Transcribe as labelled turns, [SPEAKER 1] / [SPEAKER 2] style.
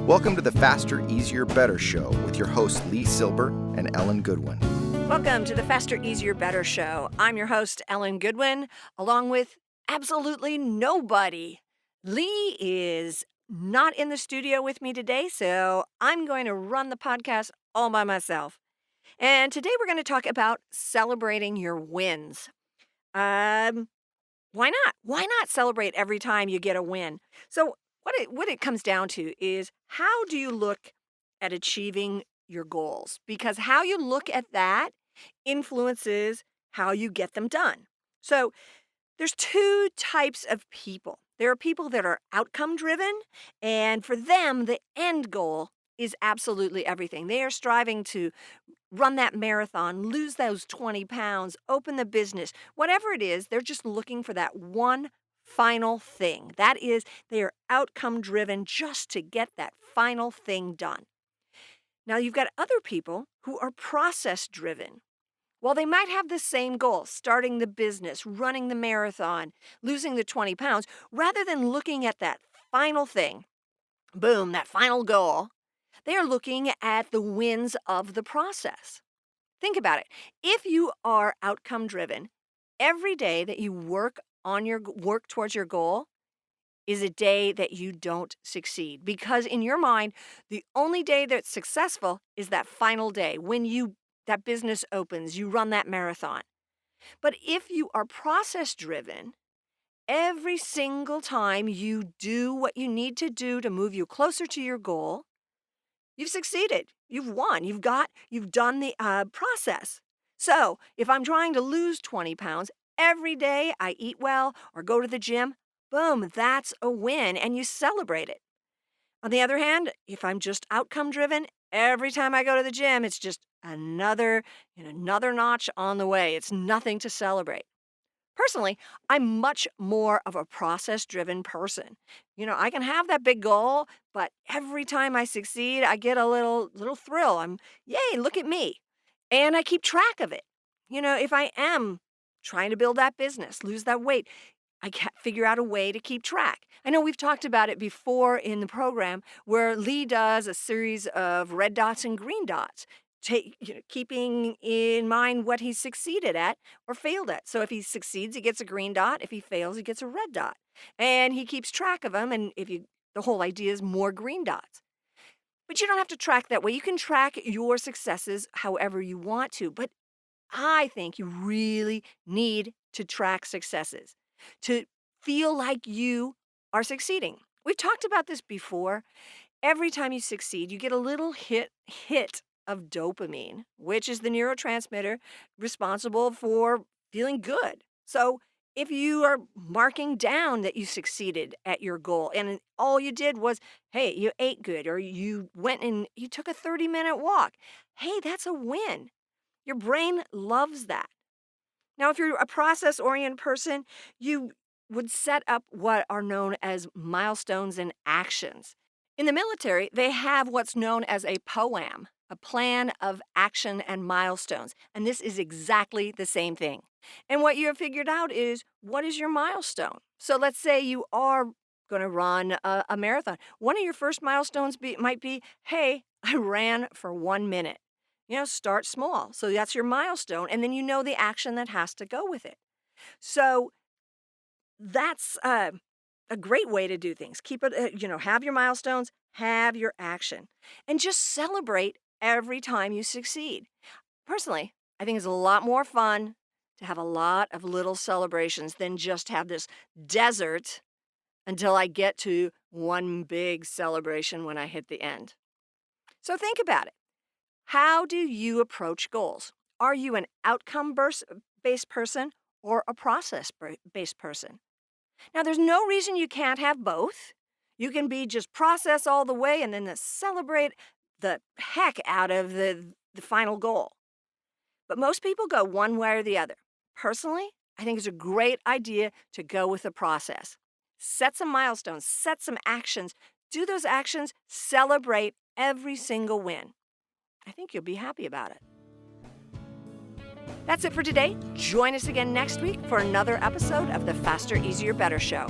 [SPEAKER 1] Welcome to the Faster, Easier, Better Show with your hosts LeeSilber and Ellen Goodwin.
[SPEAKER 2] Welcome to the Faster, Easier, Better Show. I'm your host, Ellen Goodwin, along with absolutely nobody. Lee is not in the studio with me today, so I'm going to run the podcast all by myself. And today we're going to talk about celebrating your wins. Why not? Why not celebrate every time you get a win? So what it comes down to is, how do you look at achieving your goals? Because how you look at that influences how you get them done. So there's two types of people. There are people that are outcome driven, and for them, the end goal is absolutely everything. They are striving to run that marathon, lose those 20 pounds, open the business, whatever it is, they're just looking for that one final thing. That is, they are outcome driven just to get that final thing done. Now, you've got other people who are process driven. While they might have the same goal, starting the business, running the marathon, losing the 20 pounds, rather than looking at that final thing, boom, that final goal, they are looking at the wins of the process. Think about it. If you are outcome driven, every day that you work towards your goal is a day that you don't succeed, because in your mind, the only day that's successful is that final day when that business opens, you run that marathon. But if you are process driven, every single time you do what you need to do to move you closer to your goal, you've succeeded. You've won. You've done the process. So if I'm trying to lose 20 pounds, every day I eat well or go to the gym, boom, that's a win, and you celebrate it. On the other hand, if I'm just outcome driven, every time I go to the gym, it's just another notch on the way. It's nothing to celebrate. Personally, I'm much more of a process-driven person. I can have that big goal, but every time I succeed, I get a little thrill. Yay, look at me. And I keep track of it. If I am trying to build that business, lose that weight, I can't figure out a way to keep track. I know we've talked about it before in the program, where Lee does a series of red dots and green dots, keeping in mind what he's succeeded at or failed at. So if he succeeds, he gets a green dot. If he fails, he gets a red dot. And he keeps track of them. And the whole idea is more green dots. But you don't have to track that way. You can track your successes however you want to. But I think you really need to track successes to feel like you are succeeding. We've talked about this before. Every time you succeed, you get a little hit of dopamine, which is the neurotransmitter responsible for feeling good. So if you are marking down that you succeeded at your goal and all you did was, hey, you ate good, or you went and you took a 30-minute walk, hey, that's a win. Your brain loves that. Now, if you're a process-oriented person, you would set up what are known as milestones and actions. In the military, they have what's known as a POAM, a plan of action and milestones. And this is exactly the same thing. And what you have figured out is, what is your milestone? So let's say you are going to run a marathon. One of your first milestones might be, hey, I ran for 1 minute. Start small. So that's your milestone. And then you know the action that has to go with it. So that's a great way to do things. Keep it, have your milestones, have your action, and just celebrate every time you succeed. Personally, I think it's a lot more fun to have a lot of little celebrations than just have this desert until I get to one big celebration when I hit the end. So think about it. How do you approach goals? Are you an outcome-based person or a process-based person? Now, there's no reason you can't have both. You can be just process all the way and then celebrate the heck out of the final goal. But most people go one way or the other. Personally, I think it's a great idea to go with the process. Set some milestones, set some actions, do those actions, celebrate every single win. I think you'll be happy about it. That's it for today. Join us again next week for another episode of the Faster, Easier, Better Show.